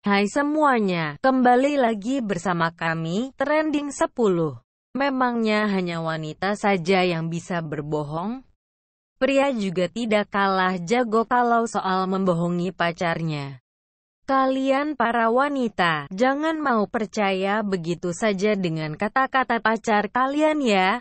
Hai semuanya, kembali lagi bersama kami, Trending 10. Memangnya hanya wanita saja yang bisa berbohong? Pria juga tidak kalah jago kalau soal membohongi pacarnya. Kalian para wanita, jangan mau percaya begitu saja dengan kata-kata pacar kalian ya.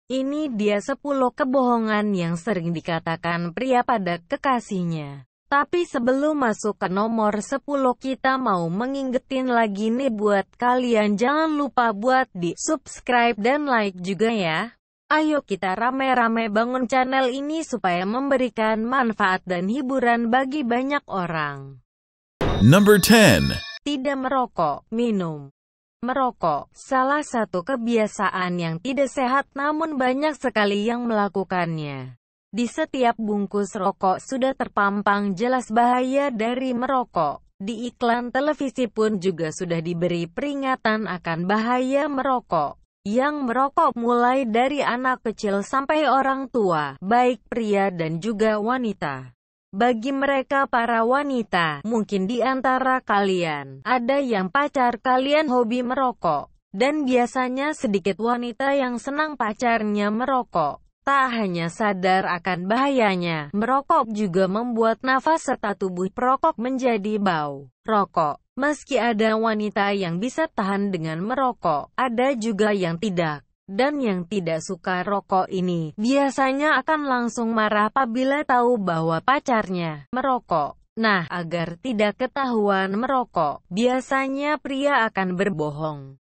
Ini dia 10 kebohongan yang sering dikatakan pria pada kekasihnya. Tapi sebelum masuk ke nomor 10, kita mau mengingetin lagi nih buat kalian, jangan lupa buat di subscribe dan like juga ya. Ayo kita rame-rame bangun channel ini supaya memberikan manfaat dan hiburan bagi banyak orang. Number 10. Tidak merokok, minum. Merokok, salah satu kebiasaan yang tidak sehat namun banyak sekali yang melakukannya. Di setiap bungkus rokok sudah terpampang jelas bahaya dari merokok. Di iklan televisi pun juga sudah diberi peringatan akan bahaya merokok. Yang merokok mulai dari anak kecil sampai orang tua, baik pria dan juga wanita. Bagi mereka para wanita, mungkin di antara kalian, ada yang pacar kalian hobi merokok. Dan biasanya sedikit wanita yang senang pacarnya merokok. Tak hanya sadar akan bahayanya, merokok juga membuat nafas serta tubuh perokok menjadi bau rokok. Meski ada wanita yang bisa tahan dengan merokok, ada juga yang tidak. Dan yang tidak suka rokok ini, biasanya akan langsung marah apabila tahu bahwa pacarnya merokok. Nah, agar tidak ketahuan merokok, biasanya pria akan berbohong.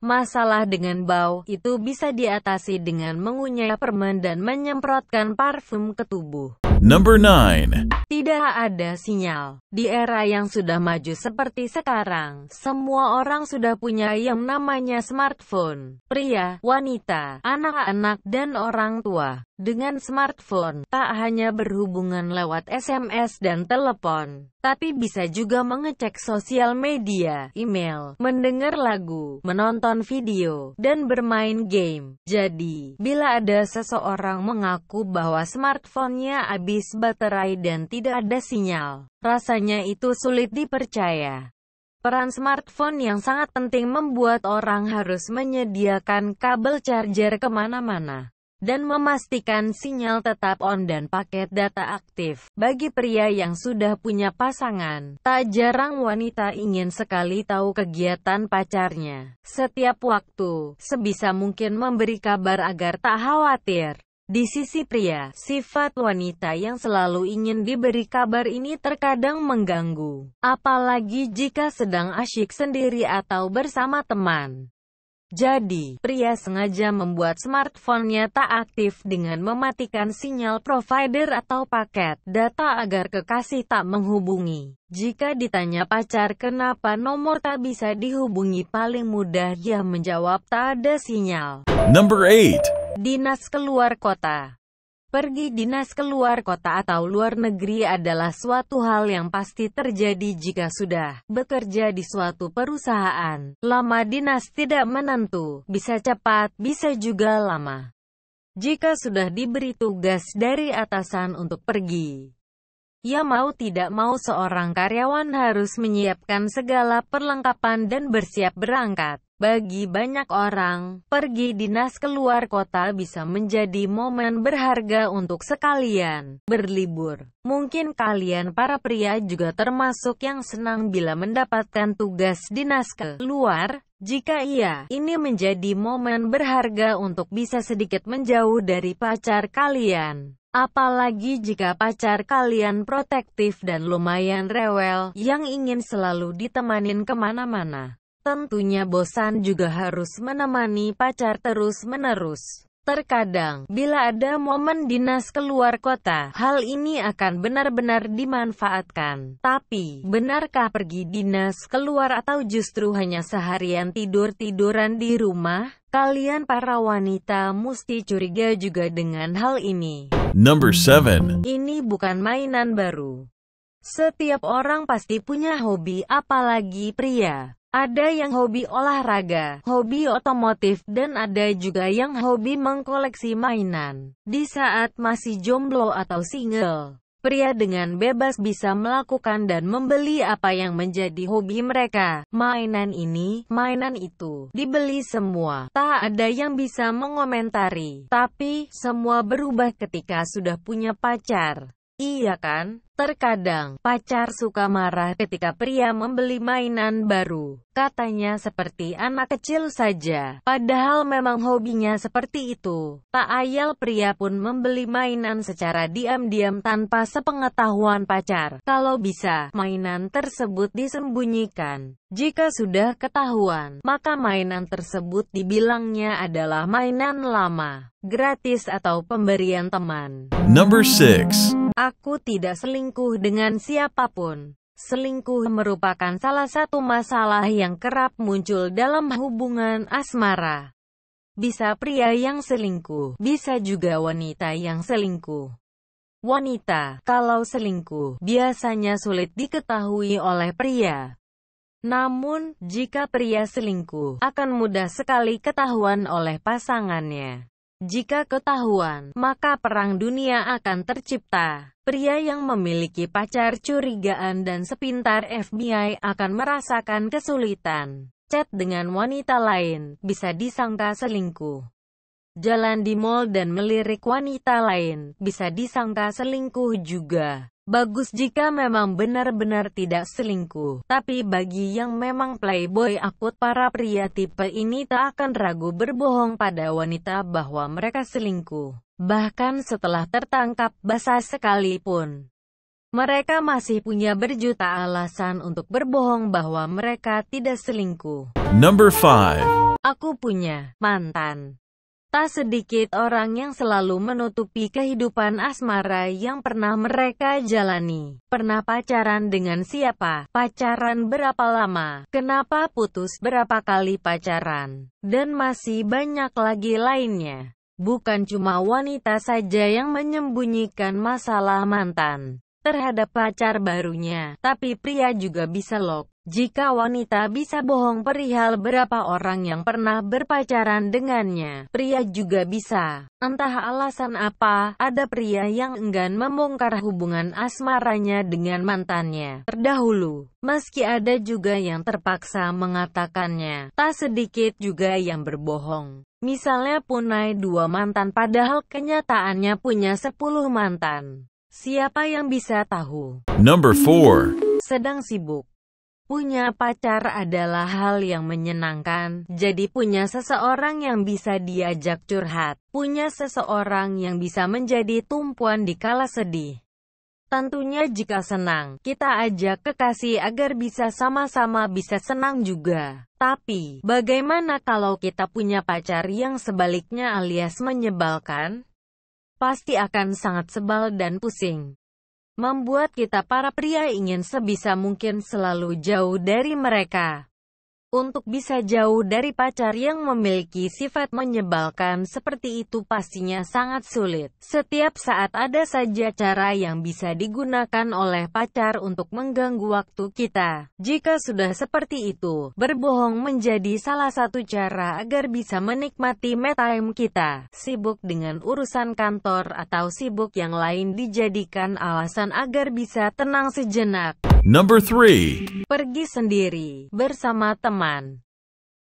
Masalah dengan bau itu bisa diatasi dengan mengunyah permen dan menyemprotkan parfum ke tubuh. Number 9. Tidak ada sinyal. Di era yang sudah maju seperti sekarang, semua orang sudah punya yang namanya smartphone. Pria, wanita, anak-anak, dan orang tua. Dengan smartphone, tak hanya berhubungan lewat SMS dan telepon, tapi bisa juga mengecek sosial media, email, mendengar lagu, menonton video, dan bermain game. Jadi, bila ada seseorang mengaku bahwa smartphone-nya habis baterai dan tidak ada sinyal, rasanya itu sulit dipercaya. Peran smartphone yang sangat penting membuat orang harus menyediakan kabel charger kemana-mana. Dan memastikan sinyal tetap on dan paket data aktif. Bagi pria yang sudah punya pasangan, tak jarang wanita ingin sekali tahu kegiatan pacarnya. Setiap waktu, sebisa mungkin memberi kabar agar tak khawatir. Di sisi pria, sifat wanita yang selalu ingin diberi kabar ini terkadang mengganggu. Apalagi jika sedang asyik sendiri atau bersama teman. Jadi, pria sengaja membuat smartphone-nya tak aktif dengan mematikan sinyal provider atau paket data agar kekasih tak menghubungi. Jika ditanya pacar kenapa nomor tak bisa dihubungi, paling mudah dia menjawab tak ada sinyal. Number 8. Dinas keluar kota. Pergi dinas keluar kota atau luar negeri adalah suatu hal yang pasti terjadi jika sudah bekerja di suatu perusahaan. Lama dinas tidak menentu, bisa cepat, bisa juga lama. Jika sudah diberi tugas dari atasan untuk pergi, ya mau tidak mau seorang karyawan harus menyiapkan segala perlengkapan dan bersiap berangkat. Bagi banyak orang, pergi dinas keluar kota bisa menjadi momen berharga untuk sekalian berlibur. Mungkin kalian para pria juga termasuk yang senang bila mendapatkan tugas dinas keluar. Jika iya, ini menjadi momen berharga untuk bisa sedikit menjauh dari pacar kalian. Apalagi jika pacar kalian protektif dan lumayan rewel, yang ingin selalu ditemanin kemana-mana. Tentunya bosan juga harus menemani pacar terus-menerus. Terkadang, bila ada momen dinas keluar kota, hal ini akan benar-benar dimanfaatkan. Tapi, benarkah pergi dinas keluar atau justru hanya seharian tidur-tiduran di rumah? Kalian para wanita mesti curiga juga dengan hal ini. Number 7. Ini bukan mainan baru. Setiap orang pasti punya hobi, apalagi pria. Ada yang hobi olahraga, hobi otomotif, dan ada juga yang hobi mengkoleksi mainan. Di saat masih jomblo atau single, Pria dengan bebas bisa melakukan dan membeli apa yang menjadi hobi mereka. Mainan ini, mainan itu, dibeli semua. Tak ada yang bisa mengomentari. Tapi, semua berubah ketika sudah punya pacar. Iya kan? Terkadang, pacar suka marah ketika pria membeli mainan baru. Katanya seperti anak kecil saja. Padahal memang hobinya seperti itu. Tak ayal pria pun membeli mainan secara diam-diam tanpa sepengetahuan pacar. Kalau bisa, mainan tersebut disembunyikan. Jika sudah ketahuan, maka mainan tersebut dibilangnya adalah mainan lama, gratis atau pemberian teman. Number 6. Aku tidak selingkuh dengan siapapun. Selingkuh merupakan salah satu masalah yang kerap muncul dalam hubungan asmara. Bisa pria yang selingkuh, bisa juga wanita yang selingkuh. Wanita, kalau selingkuh, biasanya sulit diketahui oleh pria. Namun, jika pria selingkuh, akan mudah sekali ketahuan oleh pasangannya. Jika ketahuan, maka perang dunia akan tercipta. Pria yang memiliki pacar curigaan dan sepintar FBI akan merasakan kesulitan. Chat dengan wanita lain, bisa disangka selingkuh. Jalan di mall dan melirik wanita lain, bisa disangka selingkuh juga. Bagus jika memang benar-benar tidak selingkuh. Tapi bagi yang memang playboy akut, para pria tipe ini tak akan ragu berbohong pada wanita bahwa mereka selingkuh. Bahkan setelah tertangkap basah sekalipun. Mereka masih punya berjuta alasan untuk berbohong bahwa mereka tidak selingkuh. Number 5. Aku punya mantan. Tak sedikit orang yang selalu menutupi kehidupan asmara yang pernah mereka jalani. Pernah pacaran dengan siapa? Pacaran berapa lama? Kenapa putus? Berapa kali pacaran? Dan masih banyak lagi lainnya. Bukan cuma wanita saja yang menyembunyikan masalah mantan terhadap pacar barunya, tapi pria juga bisa loh. Jika wanita bisa bohong perihal berapa orang yang pernah berpacaran dengannya, pria juga bisa. Entah alasan apa, ada pria yang enggan membongkar hubungan asmaranya dengan mantannya terdahulu. Meski ada juga yang terpaksa mengatakannya, tak sedikit juga yang berbohong. Misalnya punai 2 mantan padahal kenyataannya punya 10 mantan. Siapa yang bisa tahu? Number 4. Sedang sibuk. Punya pacar adalah hal yang menyenangkan, jadi punya seseorang yang bisa diajak curhat, punya seseorang yang bisa menjadi tumpuan di kala sedih. Tentunya jika senang, kita ajak kekasih agar bisa sama-sama bisa senang juga. Tapi, bagaimana kalau kita punya pacar yang sebaliknya alias menyebalkan? Pasti akan sangat sebal dan pusing. Membuat kita para pria ingin sebisa mungkin selalu jauh dari mereka. Untuk bisa jauh dari pacar yang memiliki sifat menyebalkan seperti itu pastinya sangat sulit. Setiap saat ada saja cara yang bisa digunakan oleh pacar untuk mengganggu waktu kita. Jika sudah seperti itu, berbohong menjadi salah satu cara agar bisa menikmati me time kita. Sibuk dengan urusan kantor atau sibuk yang lain dijadikan alasan agar bisa tenang sejenak. Number 3. Pergi sendiri, bersama teman.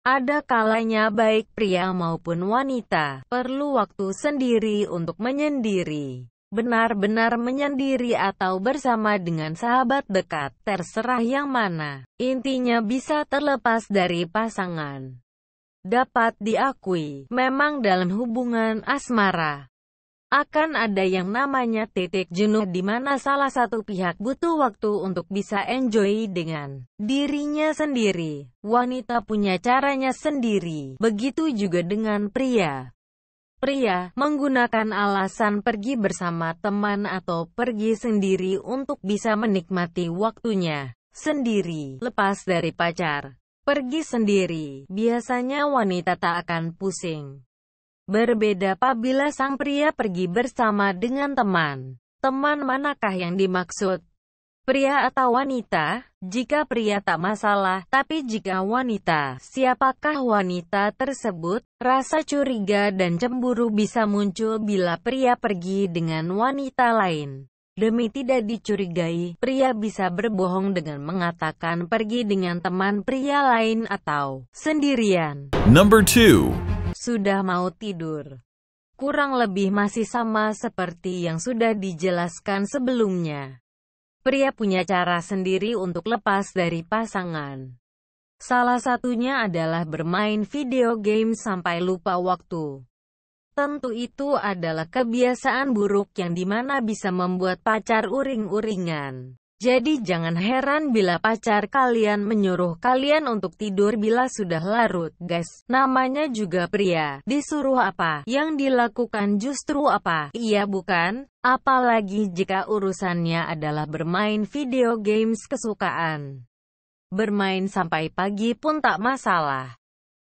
Ada kalanya baik pria maupun wanita, perlu waktu sendiri untuk menyendiri. Benar-benar menyendiri atau bersama dengan sahabat dekat, terserah yang mana. Intinya bisa terlepas dari pasangan. Dapat diakui, memang dalam hubungan asmara akan ada yang namanya titik jenuh di mana salah satu pihak butuh waktu untuk bisa enjoy dengan dirinya sendiri. Wanita punya caranya sendiri, begitu juga dengan pria. Pria menggunakan alasan pergi bersama teman atau pergi sendiri untuk bisa menikmati waktunya sendiri, lepas dari pacar. Pergi sendiri, biasanya wanita tak akan pusing. Berbeda apabila sang pria pergi bersama dengan teman. Teman manakah yang dimaksud? Pria atau wanita? Jika pria tak masalah, tapi jika wanita, siapakah wanita tersebut? Rasa curiga dan cemburu bisa muncul bila pria pergi dengan wanita lain. Demi tidak dicurigai, pria bisa berbohong dengan mengatakan pergi dengan teman pria lain atau sendirian. Number 2. Sudah mau tidur. Kurang lebih masih sama seperti yang sudah dijelaskan sebelumnya. Pria punya cara sendiri untuk lepas dari pasangan. Salah satunya adalah bermain video game sampai lupa waktu. Tentu itu adalah kebiasaan buruk yang dimana bisa membuat pacar uring-uringan. Jadi jangan heran bila pacar kalian menyuruh kalian untuk tidur bila sudah larut, guys. Namanya juga pria, disuruh apa, yang dilakukan justru apa, iya bukan? Apalagi jika urusannya adalah bermain video games kesukaan. Bermain sampai pagi pun tak masalah.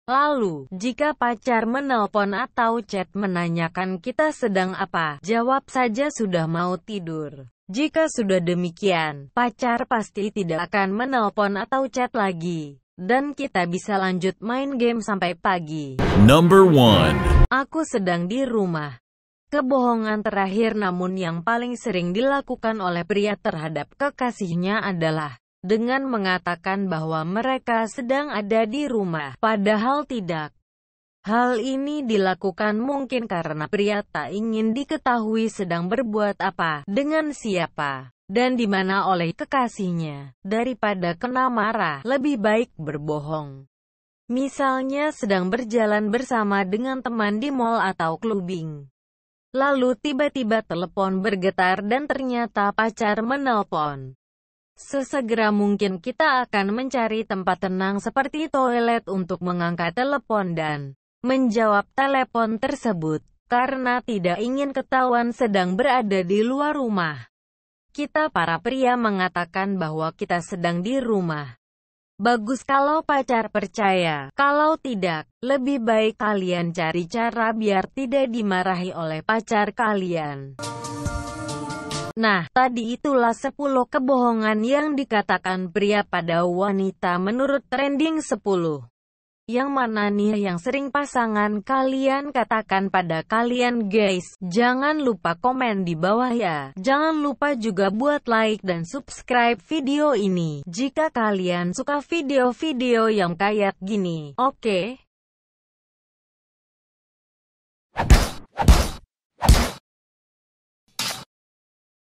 Lalu, jika pacar menelpon atau chat menanyakan kita sedang apa, jawab saja sudah mau tidur. Jika sudah demikian, pacar pasti tidak akan menelpon atau chat lagi. Dan kita bisa lanjut main game sampai pagi. Number 1. Aku sedang di rumah. Kebohongan terakhir namun yang paling sering dilakukan oleh pria terhadap kekasihnya adalah dengan mengatakan bahwa mereka sedang ada di rumah, padahal tidak. Hal ini dilakukan mungkin karena pria tak ingin diketahui sedang berbuat apa, dengan siapa, dan di mana oleh kekasihnya. Daripada kena marah, lebih baik berbohong. Misalnya sedang berjalan bersama dengan teman di mall atau clubbing. Lalu tiba-tiba telepon bergetar dan ternyata pacar menelpon. Sesegera mungkin kita akan mencari tempat tenang seperti toilet untuk mengangkat telepon dan menjawab telepon tersebut, karena tidak ingin ketahuan sedang berada di luar rumah. Kita para pria mengatakan bahwa kita sedang di rumah. Bagus kalau pacar percaya, kalau tidak, lebih baik kalian cari cara biar tidak dimarahi oleh pacar kalian. Nah, tadi itulah 10 kebohongan yang dikatakan pria pada wanita menurut trending 10. Yang mana nih yang sering pasangan kalian katakan pada kalian guys? Jangan lupa komen di bawah ya. Jangan lupa juga buat like dan subscribe video ini. Jika kalian suka video-video yang kayak gini. Oke?